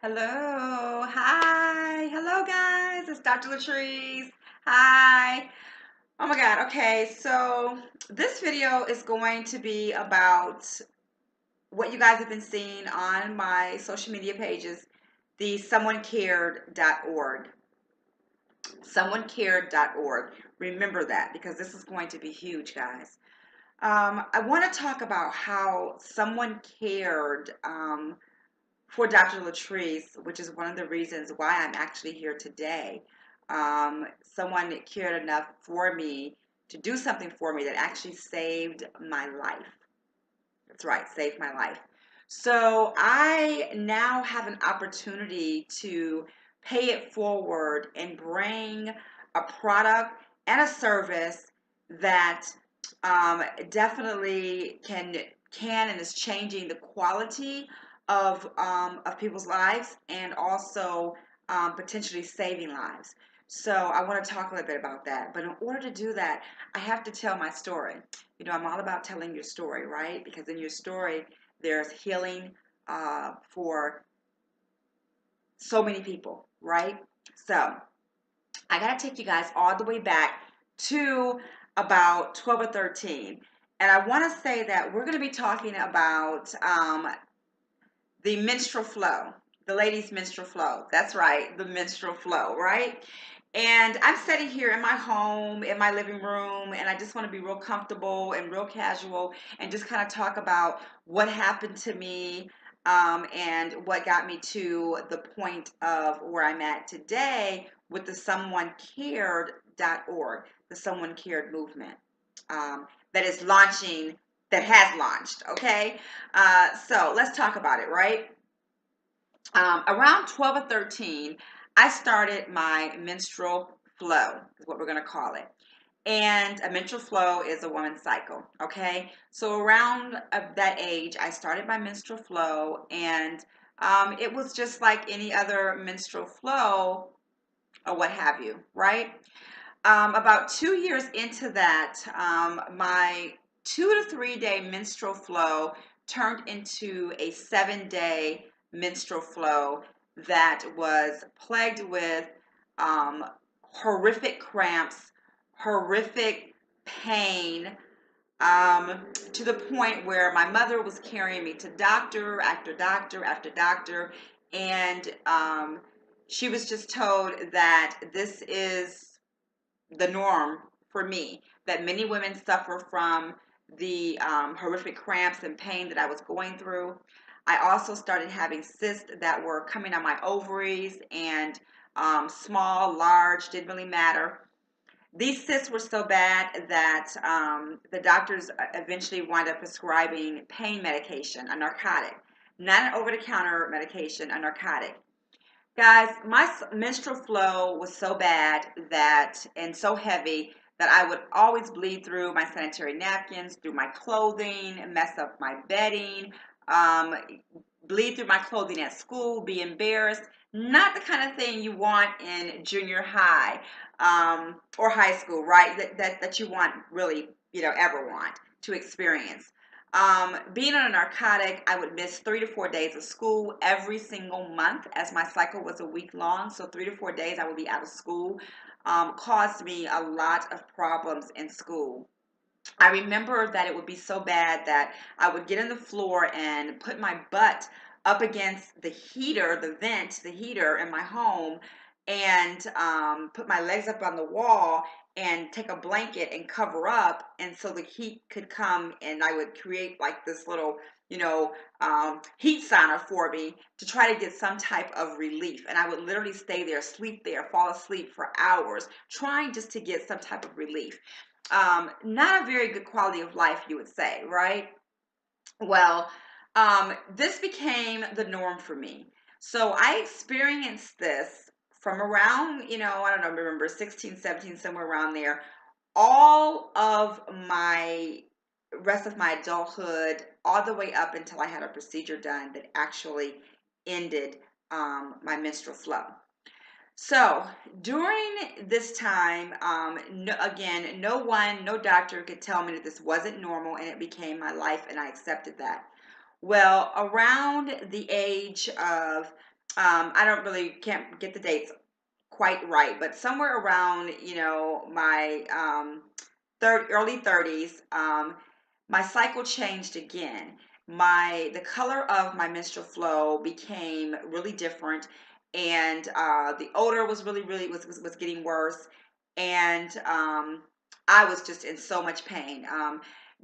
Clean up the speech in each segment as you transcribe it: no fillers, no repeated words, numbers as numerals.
Hello, hi, hello guys, it's Dr. Latrice. Hi. Oh my God, okay, so this video is going to be about what you guys have been seeing on my social media pages, the someonecared.org. Someonecared.org. Remember that because this is going to be huge, guys. I want to talk about how someone cared for Dr. Latrice, which is one of the reasons why I'm actually here today. Someone cared enough for me to do something for me that actually saved my life. That's right, saved my life. So I now have an opportunity to pay it forward and bring a product and a service that definitely can and is changing the quality of people's lives and also potentially saving lives. So I want to talk a little bit about that. But in order to do that, I have to tell my story. You know, I'm all about telling your story, right? Because in your story, there's healing for so many people, right? So I got to take you guys all the way back to about 12 or 13. And I want to say that we're going to be talking about the menstrual flow, the ladies' menstrual flow. That's right, the menstrual flow, right? And I'm sitting here in my home, in my living room, and I just want to be real comfortable and real casual and just kind of talk about what happened to me and what got me to the point of where I'm at today with the someonecared.org, the Someone Cared movement that is launching, that has launched, okay? So let's talk about it, right? Around 12 or 13, I started my menstrual flow, is what we're going to call it. And a menstrual flow is a woman's cycle, okay? So around that age, I started my menstrual flow, and it was just like any other menstrual flow or what have you, right? About 2 years into that, my 2 to 3 day menstrual flow turned into a 7 day menstrual flow that was plagued with um, horrific cramps, horrific pain, to the point where my mother was carrying me to doctor after doctor after doctor, and she was just told that this is the norm for me, that many women suffer from the horrific cramps and pain that I was going through. I also started having cysts that were coming on my ovaries, and small, large, didn't really matter. These cysts were so bad that the doctors eventually wound up prescribing pain medication, a narcotic, not an over-the-counter medication, a narcotic. Guys, my menstrual flow was so bad that, and so heavy, that I would always bleed through my sanitary napkins, through my clothing, mess up my bedding, um, bleed through my clothing at school, be embarrassed. Not the kind of thing you want in junior high or high school, right? That you want really, ever want to experience. Being on a narcotic, I would miss 3 to 4 days of school every single month as my cycle was a week long. So 3 to 4 days I would be out of school. Caused me a lot of problems in school. I remember that it would be so bad that I would get on the floor and put my butt up against the heater, the vent, the heater in my home, and put my legs up on the wall and take a blanket and cover up, and so the heat could come, and I would create like this little, heat sauna for me to try to get some type of relief. And I would literally stay there, sleep there, fall asleep for hours, trying just to get some type of relief. Not a very good quality of life, you would say, right? Well, this became the norm for me. So I experienced this from around, I don't know, remember 16, 17, somewhere around there, all of my rest of my adulthood, all the way up until I had a procedure done that actually ended my menstrual flow. So during this time, again, no doctor could tell me that this wasn't normal, and it became my life, and I accepted that. Well, around the age of I don't really can't get the dates quite right, but somewhere around, my early 30s, my cycle changed again. The color of my menstrual flow became really different, and the odor was really was getting worse, and I was just in so much pain.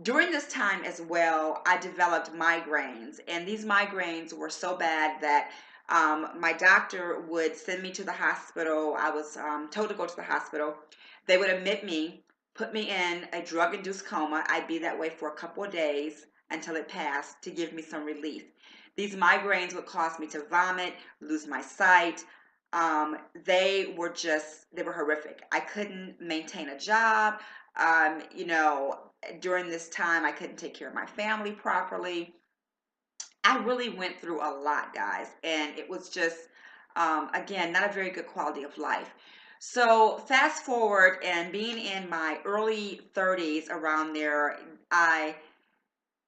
During this time as well, I developed migraines, and these migraines were so bad that my doctor would send me to the hospital. I was told to go to the hospital. They would admit me, put me in a drug-induced coma. I'd be that way for a couple of days until it passed to give me some relief. These migraines would cause me to vomit, lose my sight. They were horrific. I couldn't maintain a job. During this time, I couldn't take care of my family properly. I really went through a lot, guys, and it was just, again, not a very good quality of life. So, fast forward and being in my early 30s around there, I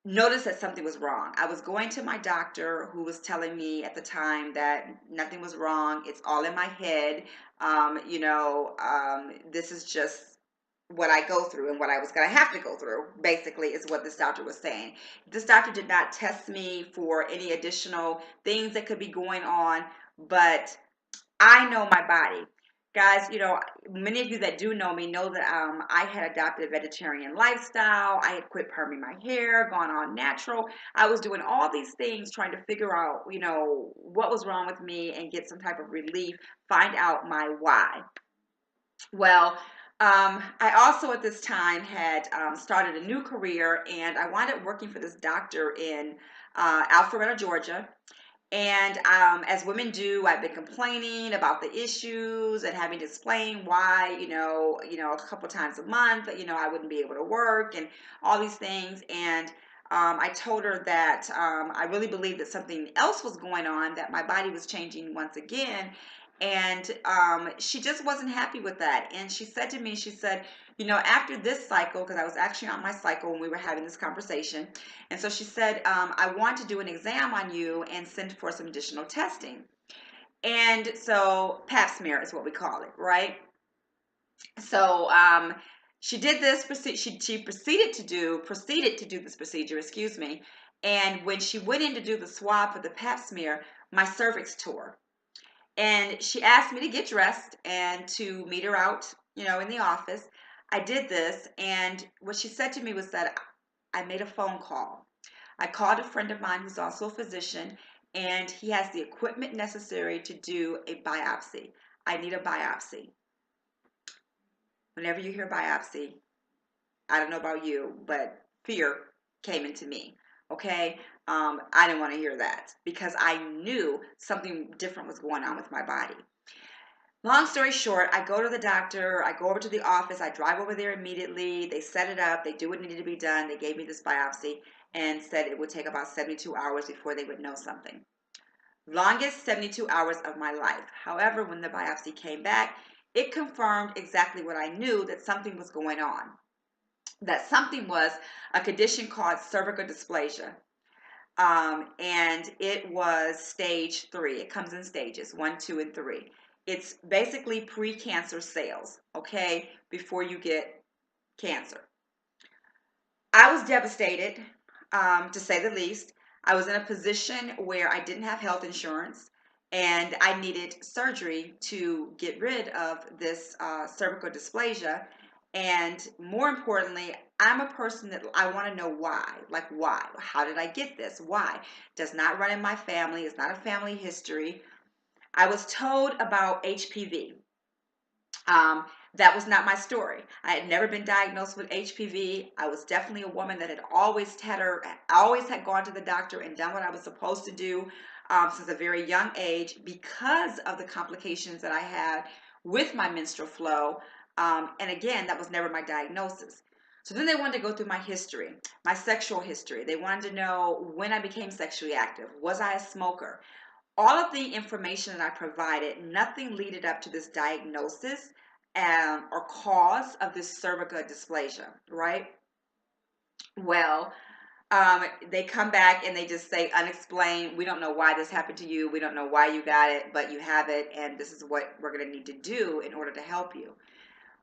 noticed that something was wrong. I was going to my doctor who was telling me at the time that nothing was wrong. It's all in my head. This is just what I go through and what I was going to have to go through, basically, is what this doctor was saying. This doctor did not test me for any additional things that could be going on, but I know my body. Guys, many of you that do know me know that I had adopted a vegetarian lifestyle. I had quit perming my hair, gone on natural. I was doing all these things trying to figure out, what was wrong with me and get some type of relief, find out my why. Well, I also at this time had started a new career, and I wound up working for this doctor in Alpharetta, Georgia. And as women do, I've been complaining about the issues and having to explain why, a couple times a month, I wouldn't be able to work and all these things. And I told her that I really believed that something else was going on, that my body was changing once again. And she just wasn't happy with that. And she said to me, she said, after this cycle, because I was actually on my cycle when we were having this conversation. And so she said, I want to do an exam on you and send for some additional testing. And so pap smear is what we call it, right? So she did this. She proceeded to do this procedure. Excuse me. And when she went in to do the swab for the pap smear, my cervix tore. And she asked me to get dressed and to meet her out, in the office. I did this, and what she said to me was that I made a phone call. I called a friend of mine who's also a physician, and he has the equipment necessary to do a biopsy. I need a biopsy. Whenever you hear biopsy, I don't know about you, but fear came into me. Okay. I didn't want to hear that because I knew something different was going on with my body. Long story short, I go to the doctor, I go over to the office, I drive over there immediately. They set it up, they do what needed to be done. They gave me this biopsy and said it would take about 72 hours before they would know something. Longest 72 hours of my life. However, when the biopsy came back, it confirmed exactly what I knew, that something was going on. That something was a condition called cervical dysplasia. And it was stage 3. It comes in stages 1, 2, and 3. It's basically pre-cancer cells, okay, before you get cancer. I was devastated, to say the least. I was in a position where I didn't have health insurance, and I needed surgery to get rid of this cervical dysplasia. And more importantly, I'm a person that I want to know why. Like, why? How did I get this? Why? Does not run in my family. It's not a family history. I was told about HPV. That was not my story. I had never been diagnosed with HPV. I was definitely a woman that had always had gone to the doctor and done what I was supposed to do since a very young age, because of the complications that I had with my menstrual flow. And again, that was never my diagnosis. So then they wanted to go through my history, my sexual history. They wanted to know when I became sexually active. Was I a smoker? All of the information that I provided, nothing leaded up to this diagnosis or cause of this cervical dysplasia, right? Well, They come back and they just say unexplained. We don't know why this happened to you. We don't know why you got it, but you have it, and this is what we're going to need to do in order to help you.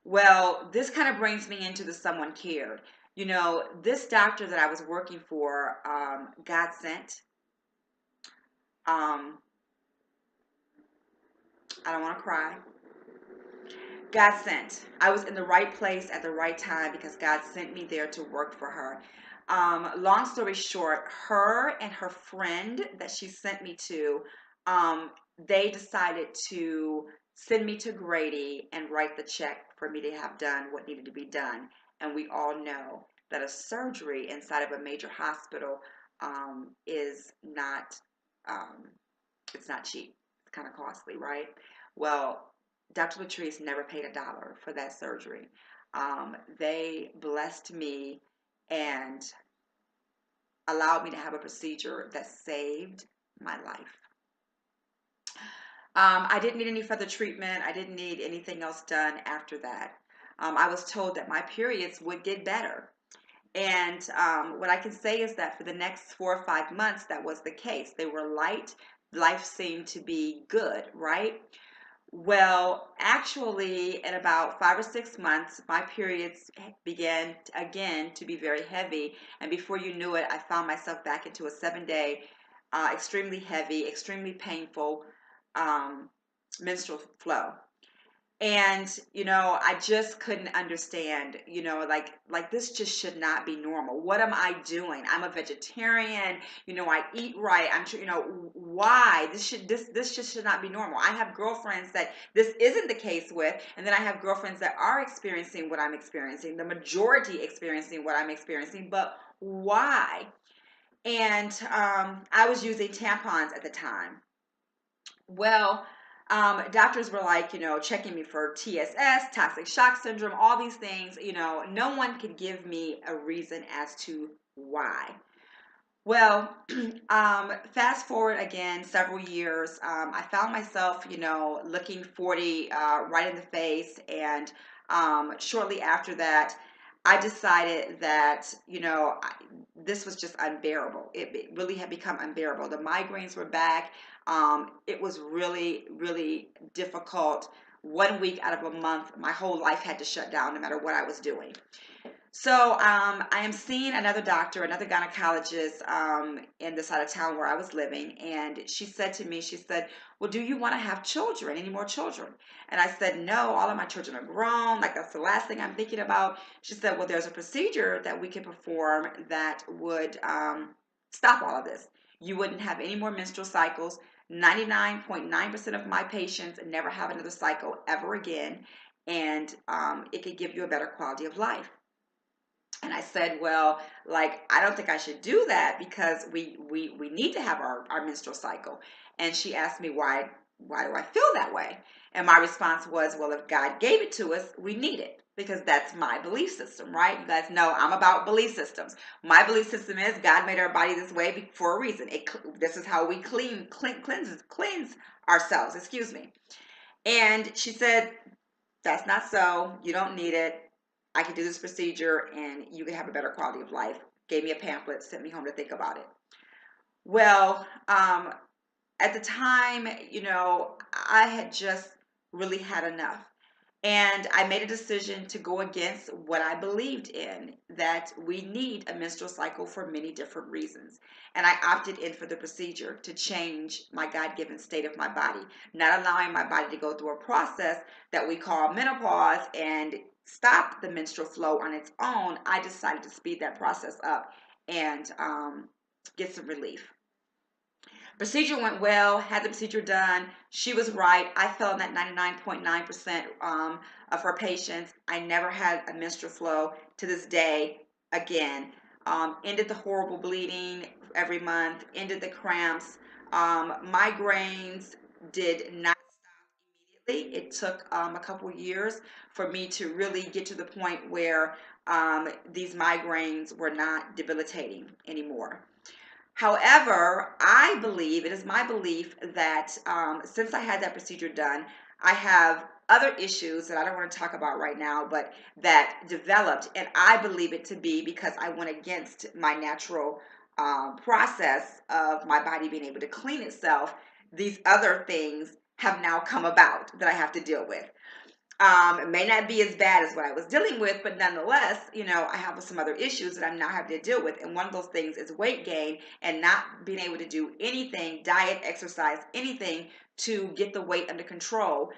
Well, this kind of brings me into the someone cared. You know, this doctor that I was working for, God sent. Um, I don't want to cry. God sent. I was in the right place at the right time because God sent me there to work for her. Long story short, her and her friend that she sent me to, they decided to send me to Grady and write the check for me to have done what needed to be done. And we all know that a surgery inside of a major hospital is not, um, it's not cheap. It's kind of costly, right? Well, Dr. Latrice never paid $1 for that surgery. They blessed me and allowed me to have a procedure that saved my life. I didn't need any further treatment. I didn't need anything else done after that. I was told that my periods would get better. And what I can say is that for the next 4 or 5 months, that was the case. They were light. Life seemed to be good, right? Well, actually, in about 5 or 6 months, my periods began again to be very heavy. And before you knew it, I found myself back into a 7 day, extremely heavy, extremely painful um, menstrual flow. And I just couldn't understand, like this just should not be normal. What am I doing? I'm a vegetarian. I eat right. I'm sure, why this just should not be normal. I have girlfriends that this isn't the case with, and then I have girlfriends that are experiencing what I'm experiencing, the majority experiencing what I'm experiencing. But why? And I was using tampons at the time. Well, doctors were like, checking me for TSS, toxic shock syndrome, all these things. No one could give me a reason as to why. Well, fast forward again several years, I found myself, looking 40 right in the face. And shortly after that, I decided that, this was just unbearable. It really had become unbearable. The migraines were back. It was really, really difficult. 1 week out of a month, my whole life had to shut down no matter what I was doing. So I am seeing another doctor, another gynecologist in the side of town where I was living. And she said to me, she said, well, do you want to have children, any more children? And I said, no, all of my children are grown. Like, that's the last thing I'm thinking about. She said, well, there's a procedure that we can perform that would stop all of this. You wouldn't have any more menstrual cycles. 99.9% of my patients never have another cycle ever again. And it could give you a better quality of life. And I said, well, like, I don't think I should do that because we need to have our menstrual cycle. And she asked me, why do I feel that way? And my response was, well, if God gave it to us, we need it because that's my belief system, right? You guys know I'm about belief systems. My belief system is God made our body this way for a reason. This is how we cleanse ourselves, excuse me. And she said, that's not so. You don't need it. I can do this procedure and you can have a better quality of life. Gave me a pamphlet, sent me home to think about it. Well, at the time, I had just really had enough. And I made a decision to go against what I believed in, that we need a menstrual cycle for many different reasons. And I opted in for the procedure to change my God-given state of my body, not allowing my body to go through a process that we call menopause and stop the menstrual flow on its own. I decided to speed that process up and get some relief. Procedure went well, had the procedure done. She was right. I fell in that 99.9% of her patients. I never had a menstrual flow to this day again. Ended the horrible bleeding every month, ended the cramps. Migraines did not stop immediately. It took a couple years for me to really get to the point where these migraines were not debilitating anymore. However, I believe, it is my belief that since I had that procedure done, I have other issues that I don't want to talk about right now, but that developed, and I believe it to be because I went against my natural process of my body being able to clean itself. These other things have now come about that I have to deal with. It may not be as bad as what I was dealing with, but nonetheless, I have some other issues that I'm now having to deal with. And one of those things is weight gain and not being able to do anything, diet, exercise, anything to get the weight under control.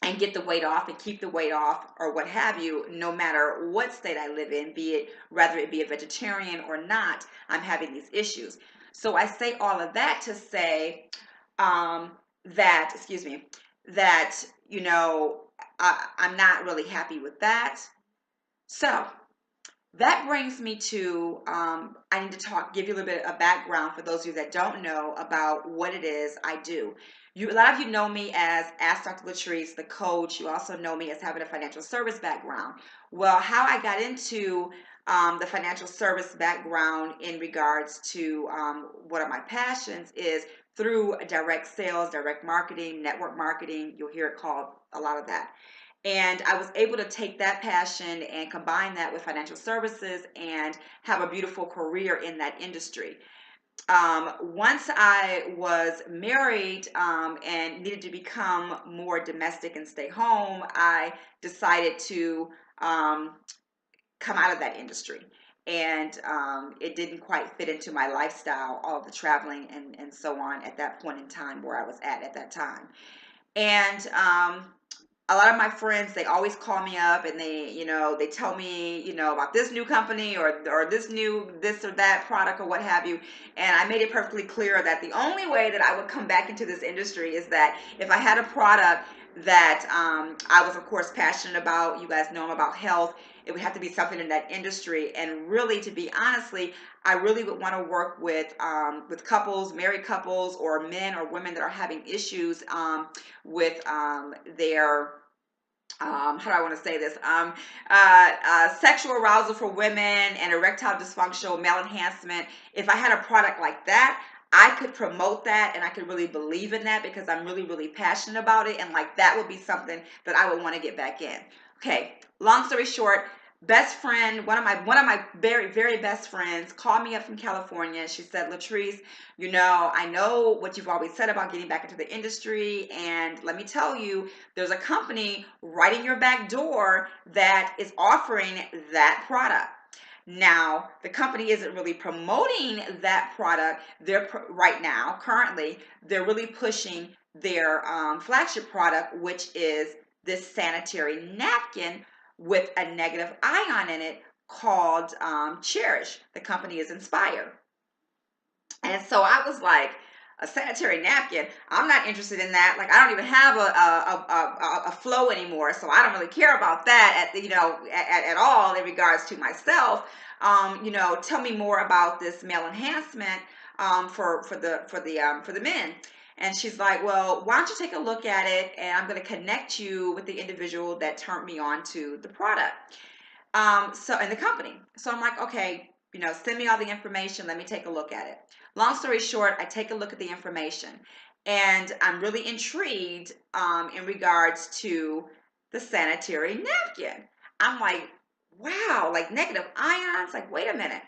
And get the weight off and keep the weight off or what have you, no matter what state I live in, be it whether it be a vegetarian or not, I'm having these issues. So I say all of that to say that, excuse me, that, I'm not really happy with that. So that brings me to, I need to give you a little bit of background for those of you that don't know about what it is I do. A lot of you know me as Ask Dr. Latrice, the coach. You also know me as having a financial service background. Well, how I got into the financial service background in regards to one of my passions is through direct sales, direct marketing, network marketing. You'll hear it called a lot of that. And I was able to take that passion and combine that with financial services and have a beautiful career in that industry. Once I was married and needed to become more domestic and stay home, I decided to come out of that industry. And it didn't quite fit into my lifestyle, all of the traveling and so on at that point in time where I was at that time. And a lot of my friends, they always call me up and they tell me, about this new company or this or that product or what have you. And I made it perfectly clear that the only way that I would come back into this industry is that if I had a product that I was, of course, passionate about. You guys know I'm about health. It would have to be something in that industry. And really, to be honestly, I really would want to work with couples, married couples, or men or women that are having issues with their how do I want to say this? Sexual arousal for women and erectile dysfunction, male enhancement. If I had a product like that, I could promote that and I could really believe in that because I'm really, really passionate about it. And like that would be something that I would want to get back in. Okay, long story short, best friend, one of my very, very best friends called me up from California. She said, Latrice, I know what you've always said about getting back into the industry. And let me tell you, there's a company right in your back door that is offering that product. Now, the company isn't really promoting that product. Right now, currently, they're really pushing their flagship product, which is this sanitary napkin with a negative ion in it called Cherish. The company is Inspire. And so I was like, a sanitary napkin, I'm not interested in that. Like, I don't even have a flow anymore, so I don't really care about that at all in regards to myself. Tell me more about this male enhancement for the men. And she's like, well, why don't you take a look at it, and I'm going to connect you with the individual that turned me on to the product. So in the company. So I'm like, okay, send me all the information. Let me take a look at it. Long story short, I take a look at the information and I'm really intrigued in regards to the sanitary napkin. I'm like, wow, like negative ions, like, wait a minute.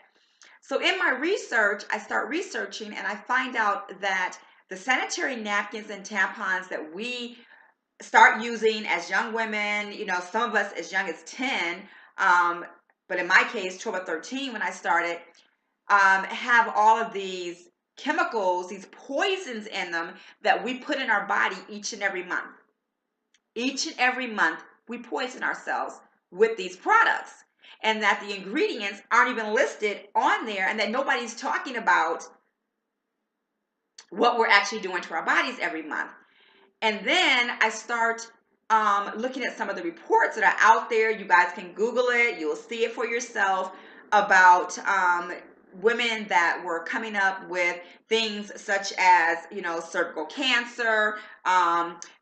So in my research, I start researching and I find out that the sanitary napkins and tampons that we start using as young women, some of us as young as 10, but in my case, 12 or 13 when I started, have all of these chemicals, these poisons in them that we put in our body each and every month. Each and every month, we poison ourselves with these products, and that the ingredients aren't even listed on there, and that nobody's talking about what we're actually doing to our bodies every month. And then I start looking at some of the reports that are out there. You guys can Google it. You'll see it for yourself about women that were coming up with things such as, cervical cancer,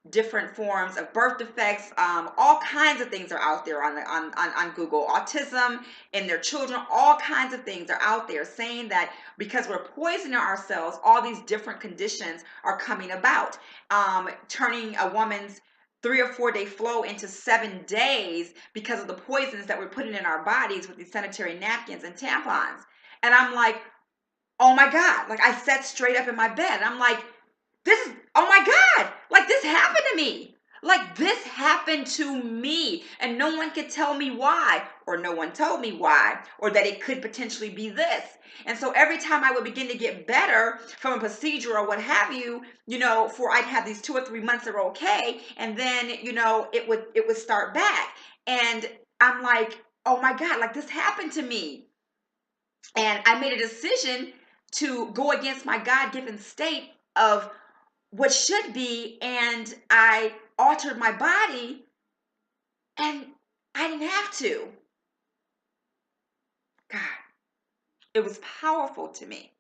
different forms of birth defects, all kinds of things are out there on Google. Autism in their children, all kinds of things are out there saying that because we're poisoning ourselves, all these different conditions are coming about, turning a woman's 3 or 4 day flow into 7 days because of the poisons that we're putting in our bodies with these sanitary napkins and tampons. And I'm like, oh my God. Like, I sat straight up in my bed. And I'm like, oh my God. Like, this happened to me. Like, this happened to me. And no one could tell me why, or no one told me why, or that it could potentially be this. And so every time I would begin to get better from a procedure or what have you, for I'd have these 2 or 3 months that are okay. And then, it would start back. And I'm like, oh my God, like, this happened to me. And I made a decision to go against my God-given state of what should be, and I altered my body, and I didn't have to. God, it was powerful to me.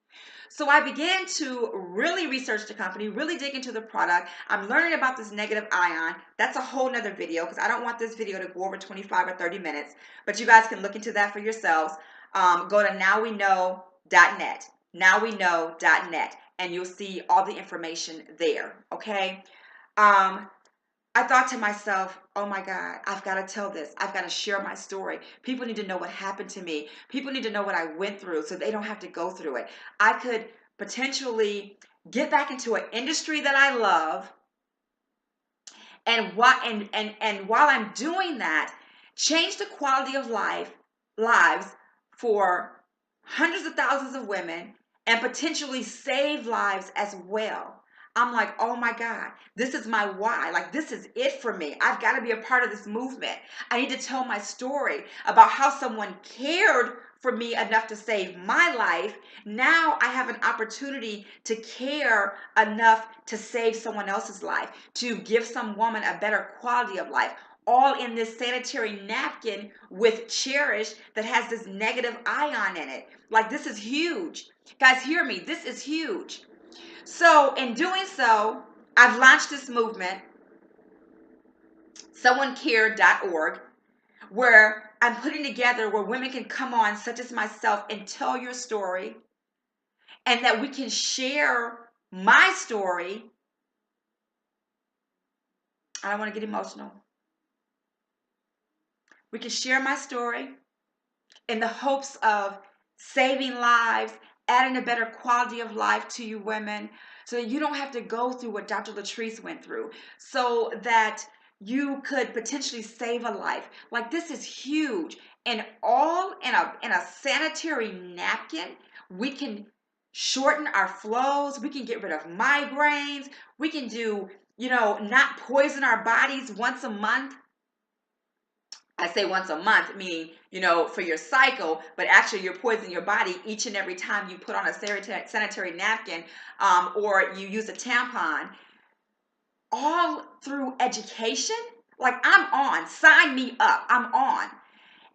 So I began to really research the company, really dig into the product. I'm learning about this negative ion. That's a whole nother video because I don't want this video to go over 25 or 30 minutes, but you guys can look into that for yourselves. Go to nowweknow.net, nowweknow.net, and you'll see all the information there, okay? I thought to myself, oh my God, I've got to tell this. I've got to share my story. People need to know what happened to me. People need to know what I went through so they don't have to go through it. I could potentially get back into an industry that I love. And while I'm doing that, change the quality of lives for hundreds of thousands of women and potentially save lives as well. I'm like, oh my God, this is my why. Like, this is it for me. I've got to be a part of this movement. I need to tell my story about how someone cared for me enough to save my life. Now I have an opportunity to care enough to save someone else's life, to give some woman a better quality of life. All in this sanitary napkin with Cherish that has this negative ion in it. Like, this is huge. Guys, hear me. This is huge. So in doing so, I've launched this movement, someonecare.org, where I'm putting together where women can come on, such as myself, and tell your story, and that we can share my story. I don't want to get emotional. We can share my story in the hopes of saving lives, adding a better quality of life to you women, so that you don't have to go through what Dr. Latrice went through, so that you could potentially save a life. Like, this is huge. And all in a sanitary napkin, we can shorten our flows. We can get rid of migraines. We can do, not poison our bodies once a month. I say once a month, meaning, for your cycle, but actually you're poisoning your body each and every time you put on a sanitary napkin, or you use a tampon, all through education. Like, I'm on, sign me up, I'm on.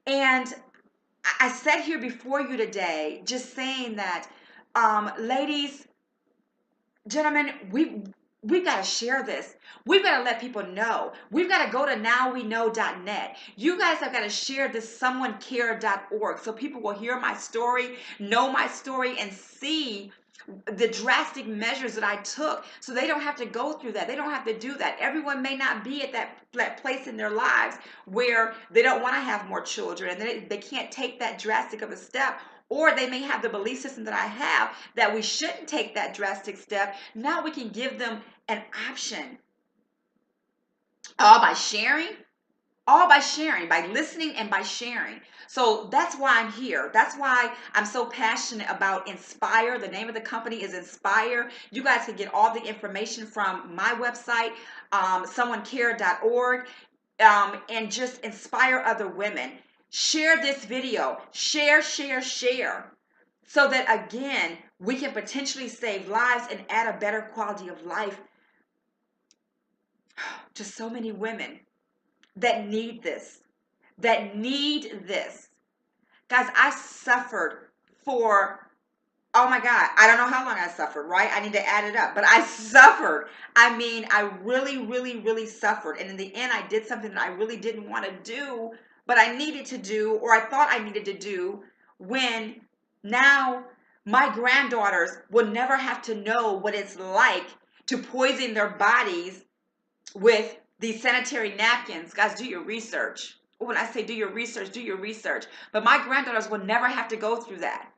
And I said here before you today, just saying that, ladies, gentlemen, we've got to share this. We've got to let people know. We've got to go to nowweknow.net. You guys have got to share this someonecare.org so people will hear my story, know my story, and see the drastic measures that I took, so they don't have to go through that. They don't have to do that. Everyone may not be at that place in their lives where they don't want to have more children, and they can't take that drastic of a step. Or they may have the belief system that I have that we shouldn't take that drastic step. Now we can give them an option. All by sharing, by listening and by sharing. So that's why I'm here. That's why I'm so passionate about Inspire. The name of the company is Inspire. You guys can get all the information from my website, someonecare.org, and just inspire other women. Share this video. Share, so that, again, we can potentially save lives and add a better quality of life to so many women that need this. Guys, I suffered for Oh my God, I don't know how long I suffered, right? I need to add it up, but I suffered. I mean, I really, really, really suffered. And in the end, I did something that I really didn't want to do, but I needed to do, or I thought I needed to do, when now my granddaughters will never have to know what it's like to poison their bodies with these sanitary napkins. Guys, do your research. When I say do your research, do your research. But my granddaughters will never have to go through that.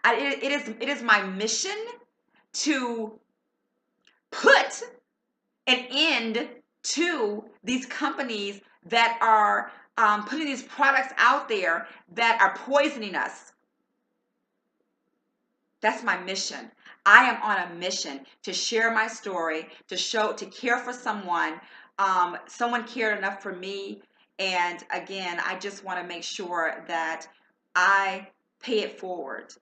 It is my mission to put an end to these companies that are putting these products out there that are poisoning us. That's my mission. I am on a mission to share my story, to care for someone. Someone cared enough for me. And again, I just want to make sure that I pay it forward.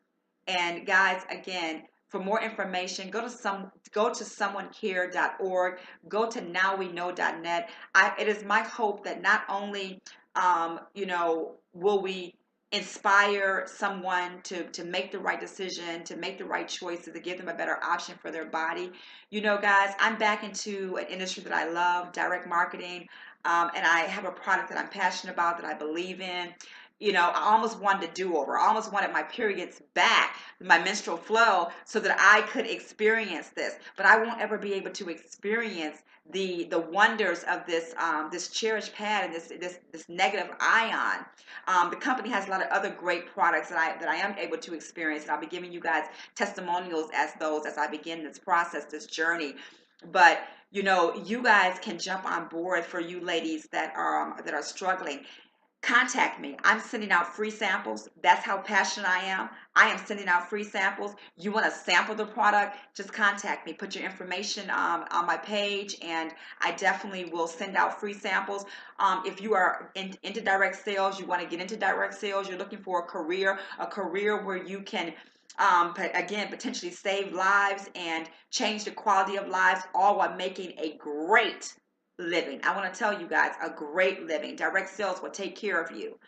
And guys, again, for more information, go to someonecare.org, go to nowweknow.net. It is my hope that not only will we inspire someone to make the right decision, to make the right choices, to give them a better option for their body. Guys, I'm back into an industry that I love, direct marketing, and I have a product that I'm passionate about, that I believe in. I almost wanted a do-over. I almost wanted my periods back, my menstrual flow, so that I could experience this. But I won't ever be able to experience the wonders of this cherished pad and this negative ion. The company has a lot of other great products that I am able to experience, and I'll be giving you guys testimonials as I begin this process, this journey. But you guys can jump on board. For you ladies that are struggling, contact me. I'm sending out free samples. That's how passionate I am. I am sending out free samples. You want to sample the product, just contact me. Put your information on my page, and I definitely will send out free samples. If you are into direct sales, you want to get into direct sales, you're looking for a career where you can again, potentially save lives and change the quality of lives, all while making a great living. I want to tell you guys, a great living. Direct sales will take care of you.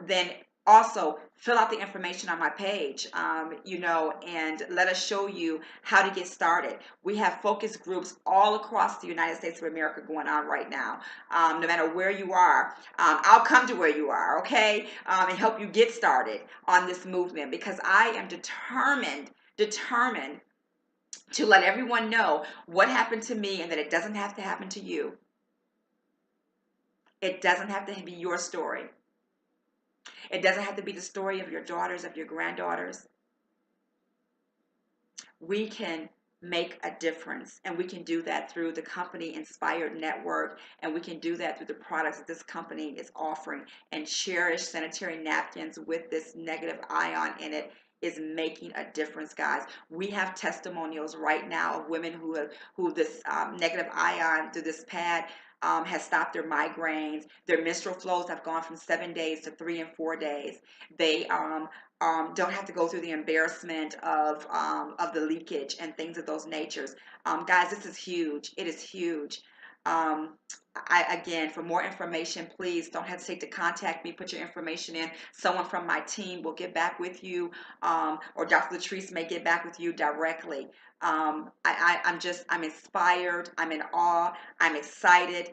Then also fill out the information on my page, and let us show you how to get started. We have focus groups all across the United States of America going on right now. No matter where you are, I'll come to where you are, okay, and help you get started on this movement, because I am determined to let everyone know what happened to me, and that it doesn't have to happen to you. It doesn't have to be your story. It doesn't have to be the story of your daughters, of your granddaughters. We can make a difference, and we can do that through the company Inspired Network, and we can do that through the products that this company is offering. And Cherish sanitary napkins with this negative ion in it is making a difference, guys. We have testimonials right now of women who this negative ion through this pad has stopped their migraines. Their menstrual flows have gone from 7 days to 3 and 4 days. They don't have to go through the embarrassment of the leakage and things of those natures. Guys, this is huge. It is huge. Again, for more information, please don't hesitate to contact me. Put your information in. Someone from my team will get back with you, or Dr. Latrice may get back with you directly. I'm inspired. I'm in awe. I'm excited.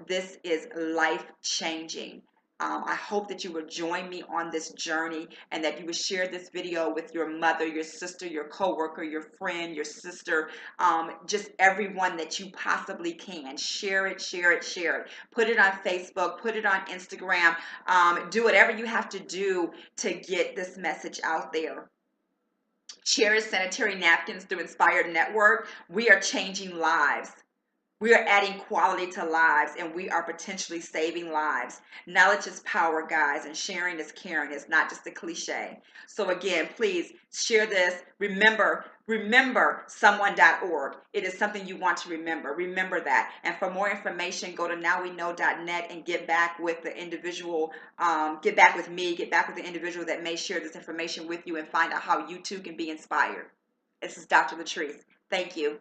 This is life-changing. I hope that you will join me on this journey, and that you will share this video with your mother, your sister, your coworker, your friend, your sister, just everyone that you possibly can. Share it, share it, share it. Put it on Facebook, put it on Instagram. Do whatever you have to do to get this message out there. Cherish sanitary napkins through Inspired Network. We are changing lives. We are adding quality to lives, and we are potentially saving lives. Knowledge is power, guys, and sharing is caring. It's not just a cliche. So again, please share this. Remember someone.org. It is something you want to remember. Remember that. And for more information, go to nowweknow.net and get back with the individual, get back with me, get back with the individual that may share this information with you, and find out how you too can be inspired. This is Dr. Latrice. Thank you.